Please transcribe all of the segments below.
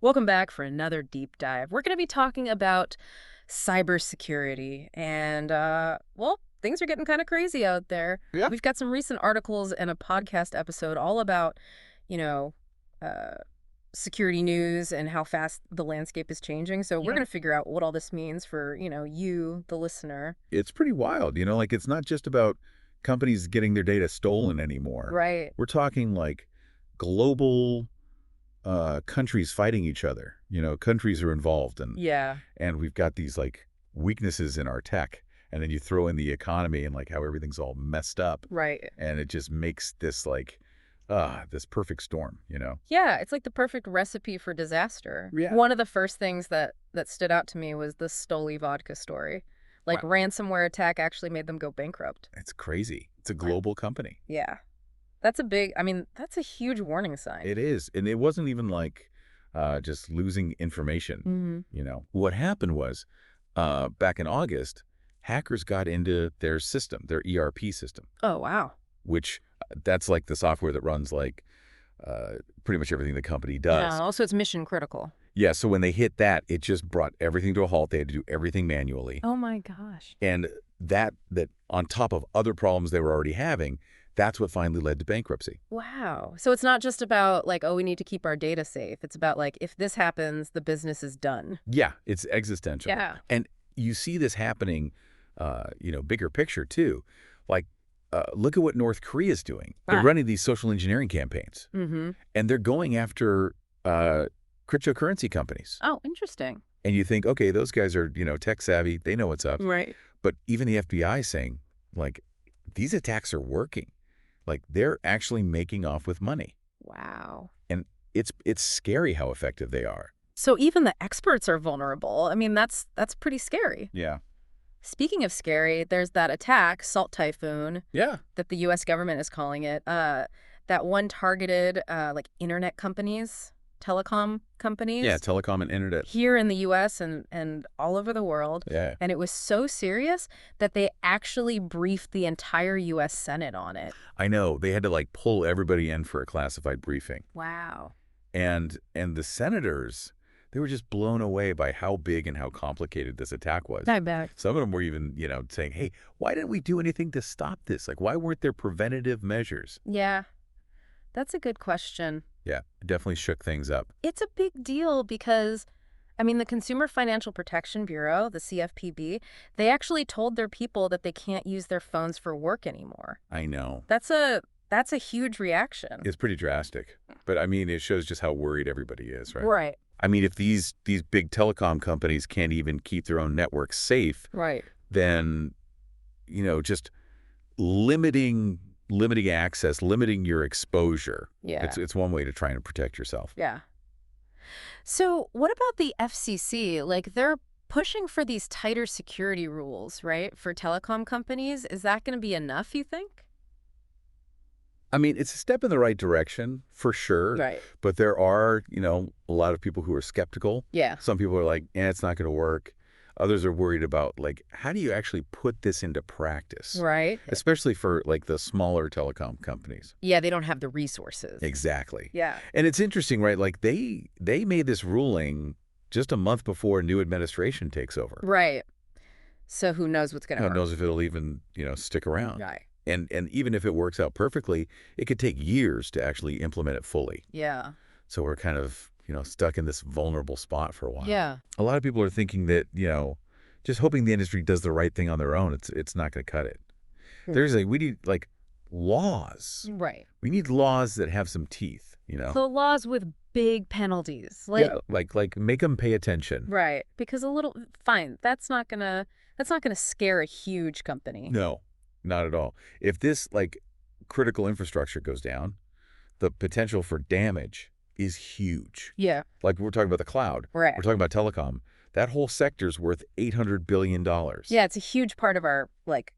Welcome back for another deep dive. We're going to be talking about cybersecurity, and well, things are getting kind of crazy out there. Yeah. We've got some recent articles and a podcast episode all about, you know, uh, security news and how fast the landscape is changing. So we're Yeah. going to figure out what all this means for, you, the listener. It's pretty wild, like it's not just about companies getting their data stolen anymore. Right. We're talking like global countries fighting each other. Countries are involved Yeah. and we've got these like weaknesses in our tech. And then you throw in the economy and like how everything's all messed up. Right. And it just makes this like this perfect storm. Yeah, it's like the perfect recipe for disaster. Yeah. One of the first things that stood out to me was the Stoli vodka story. Like Wow. ransomware attack actually made them go bankrupt. It's crazy. It's a Right. global company. Yeah. That's a huge warning sign. It is. And it wasn't even like just losing information. Hmm. What happened was back in August, hackers got into their system, their ERP system, Oh, wow. which that's like the software that runs like pretty much everything the company Yeah, does. also it's mission critical. Yeah. So when they hit that, it just brought everything to a halt. They had to do everything manually. Oh my gosh. And that on top of other problems they were already having, that's what finally led to bankruptcy. Wow. So it's not just about like, oh, we need to keep our data safe. It's about like, if this happens, the business is done. Yeah, it's existential. Yeah. And you see this happening, bigger picture too. Like, look at what North Korea is doing. They're Ah. running these social engineering campaigns, Mm-hmm. and they're going after cryptocurrency companies. Oh, interesting. And you think, okay, those guys are, tech savvy. They know what's up. Right. But even the FBI is saying, like, these attacks are working. Like, they're actually making off with money. Wow. And it's scary how effective they are. So even the experts are vulnerable. I mean, that's pretty scary. Yeah. Speaking of scary, there's that attack, Salt Typhoon, Yeah. that the U.S. government is calling it. That one targeted like internet companies, telecom companies. Yeah, telecom and internet. Here in the U.S. and all over the world. Yeah. And it was so serious that they actually briefed the entire U.S. Senate on it. I know. They had to like pull everybody in for a classified briefing. Wow. And the senators, they were just blown away by how big and how complicated this attack was. I bet. Some of them were even, saying, hey, why didn't we do anything to stop this? Like, why weren't there preventative measures? Yeah, that's a good question. Yeah, it definitely shook things up. It's a big deal because, I mean, the Consumer Financial Protection Bureau, the CFPB, they actually told their people that they can't use their phones for work anymore. I know. That's a huge reaction. It's pretty drastic. But, I mean, it shows just how worried everybody is, right? Right. I mean, if these big telecom companies can't even keep their own networks safe, Right. then, just limiting access, limiting your exposure. Yeah. It's one way to try and protect yourself. Yeah. So what about the FCC? Like they're pushing for these tighter security rules, right, for telecom companies. Is that going to be enough, you think? I mean, it's a step in the right direction for sure. Right. But there are, a lot of people who are skeptical. Yeah. Some people are like, it's not going to work. Others are worried about, like, how do you actually put this into practice? Right. Especially for, like, the smaller telecom companies. Yeah, they don't have the resources. Exactly. Yeah. And it's interesting, right? Like, they made this ruling just a month before a new administration takes over. Right. So who knows what's going to Who happen? knows if it'll even, stick around. Right. And even if it works out perfectly, it could take years to actually implement it fully. Yeah. So we're kind of, stuck in this vulnerable spot for a while. Yeah. A lot of people are thinking that, just hoping the industry does the right thing on their own, it's not going to cut it. We need like laws. Right. We need laws that have some teeth, So laws with big penalties. Like, Yeah, like make them pay attention. right. Because fine, that's not going to scare a huge company. No, not at all. If this like critical infrastructure goes down, the potential for damage is huge. Yeah. Like we're talking about the cloud. Right. We're talking about telecom. That whole sector's worth $800 billion. Yeah, it's a huge part of our like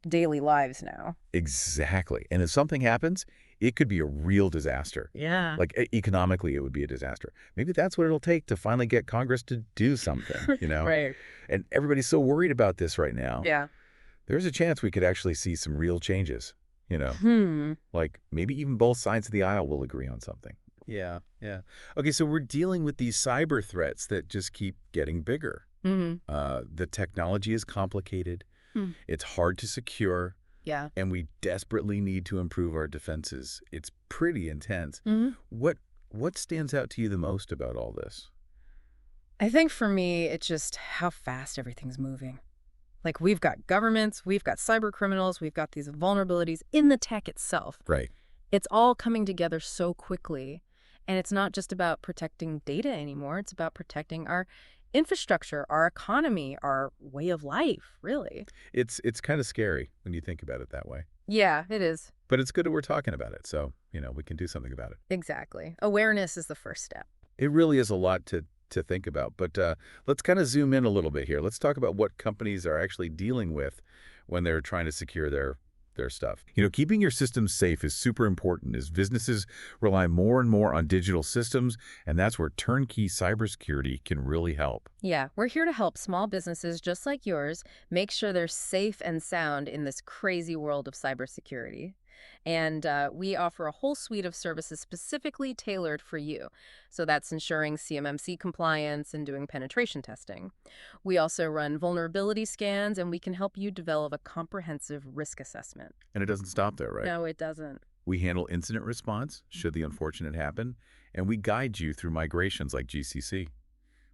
daily lives now. Exactly. And if something happens, it could be a real disaster. Yeah. Like economically, it would be a disaster. Maybe that's what it'll take to finally get Congress to do something, Right. And everybody's so worried about this right now. Yeah. There's a chance we could actually see some real changes, Hmm. like maybe even both sides of the aisle will agree on something. Yeah, yeah. Okay, so we're dealing with these cyber threats that just keep getting bigger. Hmm. The technology is complicated, it's hard to secure, Yeah. and we desperately need to improve our defenses. It's pretty intense. What what stands out to you the most about all this? I think for me, it's just how fast everything's moving. Like, we've got governments, we've got cyber criminals, we've got these vulnerabilities in the tech itself. Right. It's all coming together so quickly. And it's not just about protecting data anymore, it's about protecting our infrastructure, our economy, our way of life, really. It's kind of scary when you think about it that way. Yeah, it is. But it's good that we're talking about it, so, we can do something about it. Exactly. Awareness is the first step. It really is a lot to think about, but let's kind of zoom in a little bit here. Let's talk about what companies are actually dealing with when they're trying to secure their stuff. Keeping your systems safe is super important as businesses rely more and more on digital systems, and that's where turnkey cybersecurity can really help. Yeah, we're here to help small businesses just like yours make sure they're safe and sound in this crazy world of cybersecurity. And we offer a whole suite of services specifically tailored for you. So that's ensuring CMMC compliance and doing penetration testing. We also run vulnerability scans, and we can help you develop a comprehensive risk assessment. And it doesn't stop there, right? No, it doesn't. We handle incident response, should the unfortunate happen, and we guide you through migrations like GCC.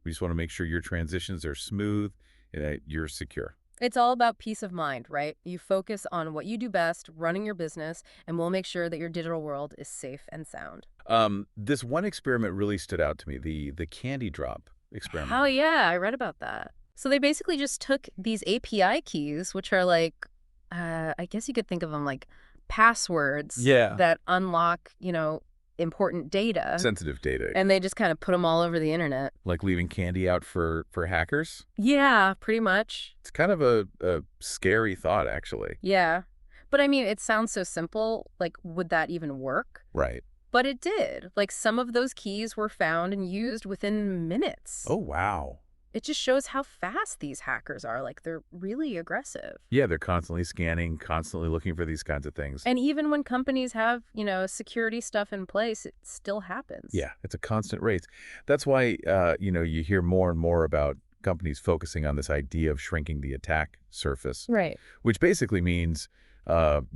We just want to make sure your transitions are smooth and that you're secure. It's all about peace of mind, right? You focus on what you do best, running your business, and we'll make sure that your digital world is safe and sound. This one experiment really stood out to me, the candy drop Oh, experiment. yeah, I read about that. So they basically just took these API keys, which are like, I guess you could think of them like passwords Yeah. that unlock, important data, Sensitive data, and they just kind of put them all over the internet. like leaving candy out for hackers. Yeah, pretty much. It's kind of a scary thought, actually. Yeah. But I mean, it sounds so simple. Like, would that even work? Right. But it did. Like, some of those keys were found and used within minutes. Oh, wow. It just shows how fast these hackers are. Like, they're really aggressive. Yeah, they're constantly scanning, constantly looking for these kinds of things. And even when companies have, security stuff in place, it still happens. Yeah, it's a constant race. That's why, you hear more and more about companies focusing on this idea of shrinking the attack surface, Right. which basically means,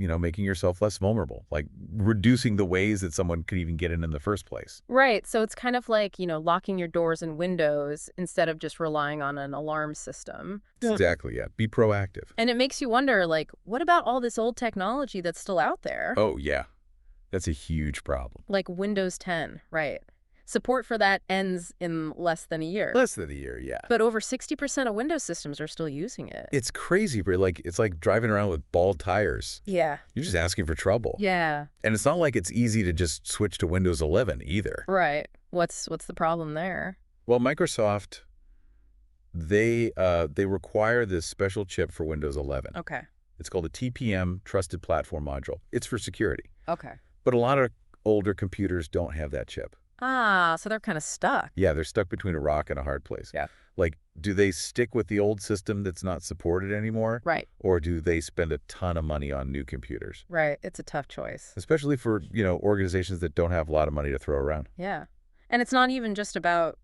making yourself less vulnerable, like reducing the ways that someone could even get in the first place. Right. So it's kind of like, locking your doors and windows instead of just relying on an alarm system. Yeah. Exactly, yeah. Be proactive. And it makes you wonder, like, what about all this old technology that's still out there? Oh, yeah. That's a huge problem. Like Windows 10, right? Support for that ends in less than a year. Less than a year, yeah. But over 60% of Windows systems are still using it. It's crazy, but it's like driving around with bald tires. Yeah. You're just asking for trouble. Yeah. And it's not like it's easy to just switch to Windows 11 either. Right. What's the problem there? Well, Microsoft, they require this special chip for Windows 11. Okay. It's called a TPM, Trusted Platform Module. It's for security. Okay. But a lot of older computers don't have that chip. Ah, so they're kind of stuck. Yeah, they're stuck between a rock and a hard place. Yeah. Like, do they stick with the old system that's not supported anymore? Right. Or do they spend a ton of money on new computers? Right. It's a tough choice. Especially for, organizations that don't have a lot of money to throw around. Yeah. And it's not even just about,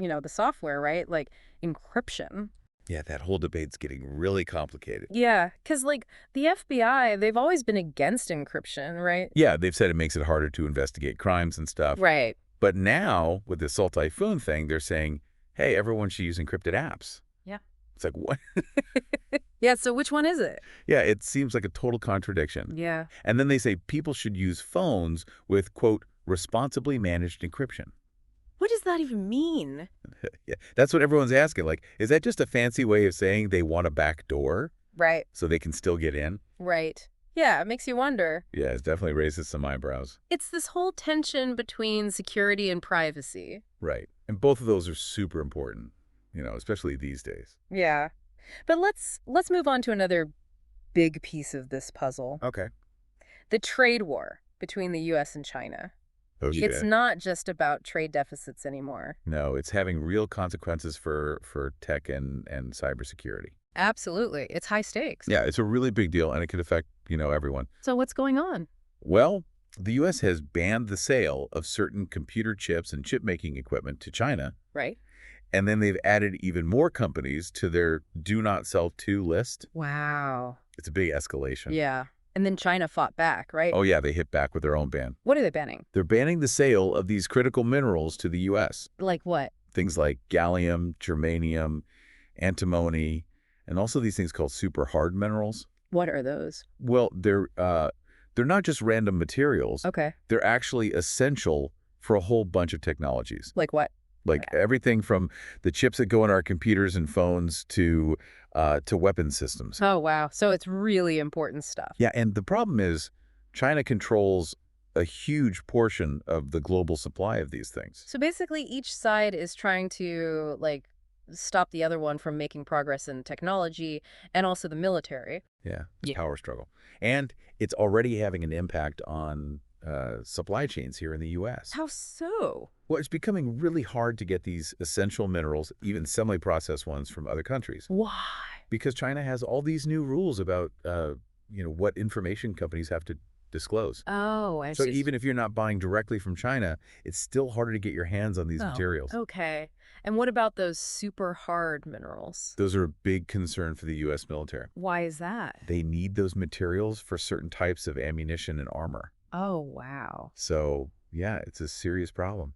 the software, right? Like encryption. Yeah, that whole debate's getting really complicated. Yeah, because, like, the FBI, they've always been against encryption, right? Yeah, they've said it makes it harder to investigate crimes and stuff. Right. But now, with the Salt Typhoon thing, they're saying, hey, everyone should use encrypted apps. Yeah. It's like, what? Yeah, so which one is it? Yeah, it seems like a total contradiction. Yeah. And then they say people should use phones with, quote, responsibly managed encryption. What does that even mean? Yeah, that's what everyone's asking. Like, is that just a fancy way of saying they want a back door Right. so they can still get in? Right. Yeah, it makes you wonder. Yeah, it definitely raises some eyebrows. It's this whole tension between security and privacy. Right. And both of those are super important, especially these days. Yeah. But let's move on to another big piece of this puzzle. Okay. The trade war between the US and China. Oh, yeah. It's not just about trade deficits anymore. No, it's having real consequences for tech and cybersecurity. Absolutely. It's high stakes. Yeah, it's a really big deal, and it could affect, everyone. So what's going on? Well, The U.S. has banned the sale of certain computer chips and chip-making equipment to China, Right. and then they've added even more companies to their Do Not Sell To list. Wow. It's a big escalation. Yeah. And then China fought back, right? Oh, yeah, they hit back with their own ban. What are they banning? They're banning the sale of these critical minerals to the U.S. Like what? Things like gallium, germanium, antimony, and also these things called super hard minerals. What are those? Well, they're not just random materials. Okay. They're actually essential for a whole bunch of technologies. Like what? Like everything from the chips that go in our computers and phones to weapon systems. Oh, wow. So it's really important stuff. Yeah, and the problem is China controls a huge portion of the global supply of these things. So basically, each side is trying to, like, stop the other one from making progress in technology and also the military. Yeah, it's Yeah. power struggle. And it's already having an impact on supply chains here in the U.S. How so? Well, it's becoming really hard to get these essential minerals, even semi-processed ones, from other countries. Why? Because China has all these new rules about, what information companies have to disclose. Oh, I So see. even if you're not buying directly from China, it's still harder to get your hands on these Oh, materials. okay. And what about those super hard minerals? Those are a big concern for the U.S. military. Why is that? They need those materials for certain types of ammunition and armor. Oh, wow. So, yeah, it's a serious problem.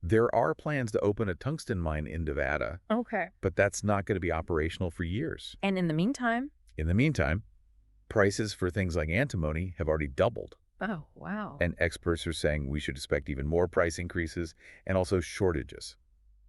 There are plans to open a tungsten mine in Nevada, Okay. but that's not going to be operational for years. And in the meantime? In the meantime, prices for things like antimony have already doubled, Oh, wow. and experts are saying we should expect even more price increases and also shortages.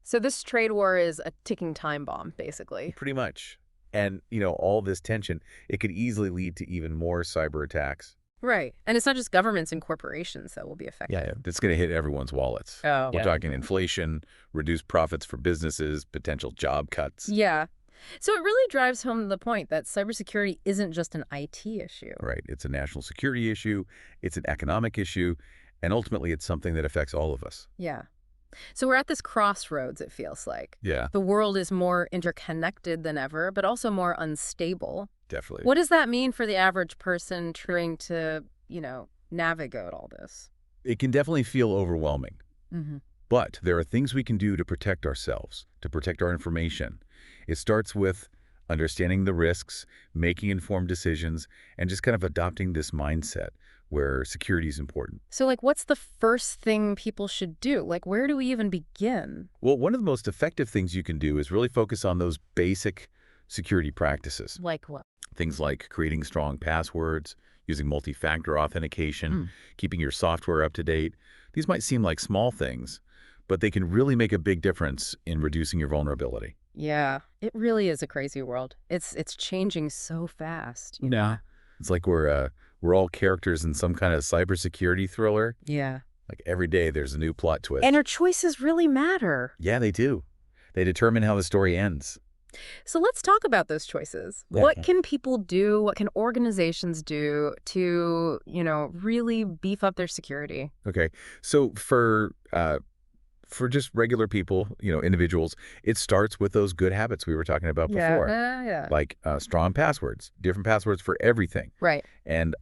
So this trade war is a ticking time bomb, basically. Pretty much. And, all this tension, it could easily lead to even more cyber attacks. Right. And it's not just governments and corporations that will be affected. Yeah, that's going to hit everyone's wallets. Oh, We're yeah. talking inflation, reduced profits for businesses, potential job cuts. Yeah. So it really drives home the point that cybersecurity isn't just an IT issue. Right. It's a national security issue. It's an economic issue. And ultimately, it's something that affects all of us. Yeah. So we're at this crossroads, it feels like. Yeah, The world is more interconnected than ever, but also more unstable. definitely. What does that mean for the average person trying to, navigate all this? It can definitely feel overwhelming. Mm-hmm. But there are things we can do to protect ourselves, to protect our information. It starts with understanding the risks, making informed decisions, and just kind of adopting this mindset where security is important. So, what's the first thing people should do? Where do we even begin? Well, one of the most effective things you can do is really focus on those basic security practices. Like what? Things like creating strong passwords, using multi-factor authentication, keeping your software up to date. These might seem like small things, but they can really make a big difference in reducing your vulnerability. Yeah, it really is a crazy world. It's changing so fast. Yeah. It's like we're all characters in some kind of cybersecurity thriller. Yeah. Like every day there's a new plot twist. And our choices really matter. Yeah, they do. They determine how the story ends. So let's talk about those choices. Yeah. What can people do? What can organizations do to, really beef up their security? Okay. So for just regular people, individuals, it starts with those good habits we were talking about before. Yeah. Like strong passwords, different passwords for everything. Right. And,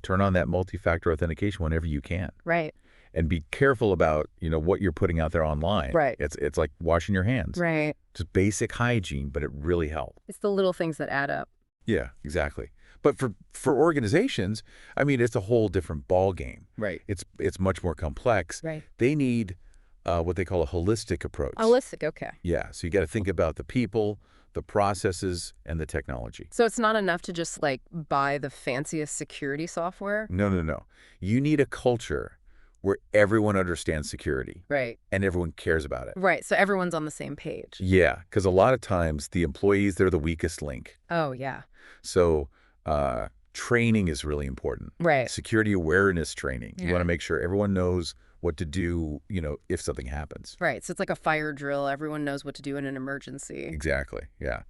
turn on that multi-factor authentication whenever you can. Right. And be careful about, what you're putting out there online. Right. It's like washing your hands. Right. Just basic hygiene, but it really helps. It's the little things that add up. Yeah, exactly. But for organizations, I mean, it's a whole different ball game. Right. It's much more complex. Right. They need what they call a holistic approach. Holistic, okay. Yeah, so you got to think about the people, the processes, and the technology. So it's not enough to just buy the fanciest security software? No. You need a culture where everyone understands security Right. and everyone cares about it. Right. So everyone's on the same page. Yeah, because a lot of times the employees, they're the weakest link. Oh, yeah. So training is really important. Right. Security awareness training. You Yeah. want to make sure everyone knows what to do, if something happens. Right. So it's like a fire drill. Everyone knows what to do in an emergency. Exactly, yeah.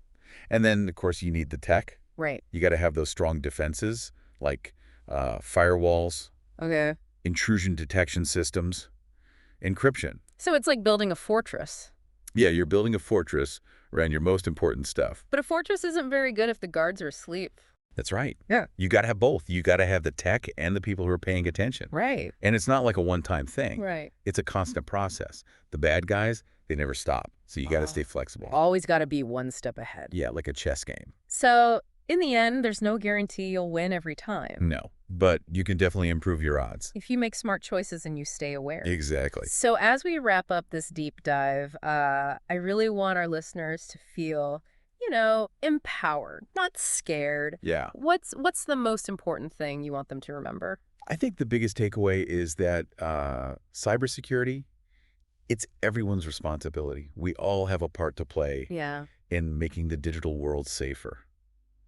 And then, of course, you need the tech. Right. You got to have those strong defenses like firewalls, Okay. intrusion detection systems, encryption. So it's like building a fortress. Yeah, you're building a fortress around your most important stuff. But a fortress isn't very good if the guards are asleep. That's right. Yeah. You got to have both. You got to have the tech and the people who are paying attention. Right. And it's not like a one-time thing. Right. It's a constant process. The bad guys, they never stop. So you got to stay flexible. Always got to be one step ahead. Yeah, like a chess game. So, in the end, there's no guarantee you'll win every time. No, but you can definitely improve your odds. If you make smart choices and you stay aware. Exactly. So as we wrap up this deep dive, I really want our listeners to feel, empowered, not scared. Yeah. What's the most important thing you want them to remember? I think the biggest takeaway is that cybersecurity, it's everyone's responsibility. We all have a part to play Yeah. in making the digital world safer.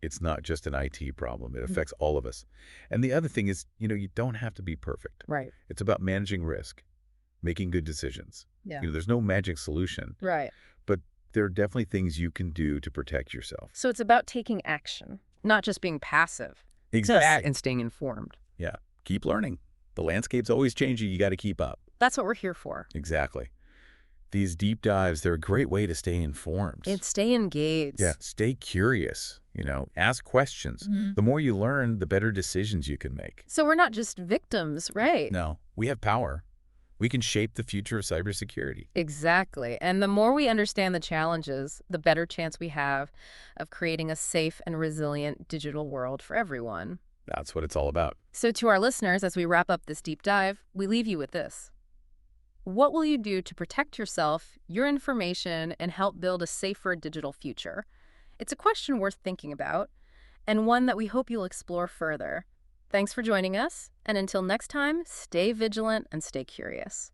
It's not just an IT problem. It affects all of us. And the other thing is, you don't have to be perfect. Right. It's about managing risk, making good decisions. Yeah. There's no magic solution, Right. but there are definitely things you can do to protect yourself. So it's about taking action, not just being passive. Exactly. And staying informed. Yeah. Keep learning. The landscape's always changing. You got to keep up. That's what we're here for. Exactly. These deep dives, they're a great way to stay informed. And stay engaged. Yeah. Stay curious. Ask questions. The more you learn, the better decisions you can make. So we're not just victims, right? No, we have power. We can shape the future of cybersecurity. Exactly. And the more we understand the challenges, the better chance we have of creating a safe and resilient digital world for everyone. That's what it's all about. So to our listeners, as we wrap up this deep dive, we leave you with this. What will you do to protect yourself, your information, and help build a safer digital future? It's a question worth thinking about, and one that we hope you'll explore further. Thanks for joining us, and until next time, stay vigilant and stay curious.